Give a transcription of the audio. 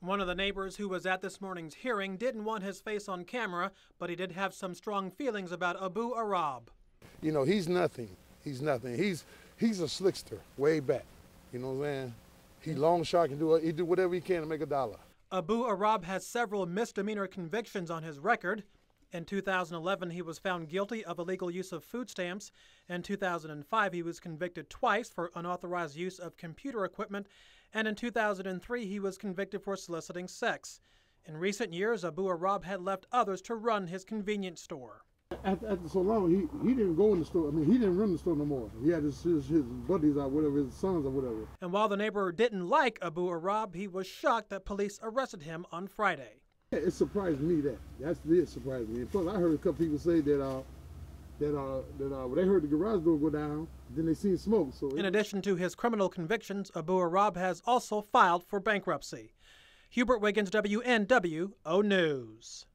One of the neighbors who was at this morning's hearing didn't want his face on camera, but he did have some strong feelings about Abou-Arab. You know, he's nothing. He's nothing. He's a slickster way back. You know what I'm saying? He long shot, he do whatever he can to make a dollar. Abou-Arab has several misdemeanor convictions on his record. In 2011, he was found guilty of illegal use of food stamps. In 2005, he was convicted twice for unauthorized use of computer equipment. And in 2003, he was convicted for soliciting sex. In recent years, Abou-Arab had left others to run his convenience store. After so long, he didn't go in the store. I mean, he didn't run the store no more. He had his buddies or whatever, his sons or whatever. And while the neighbor didn't like Abou-Arab, he was shocked that police arrested him on Friday. It surprised me that. That's it surprised me. And plus, I heard a couple people say that when they heard the garage door go down, then they seen smoke. So in addition to his criminal convictions, Abou-Arab has also filed for bankruptcy. Hubert Wiggins, WNWO News.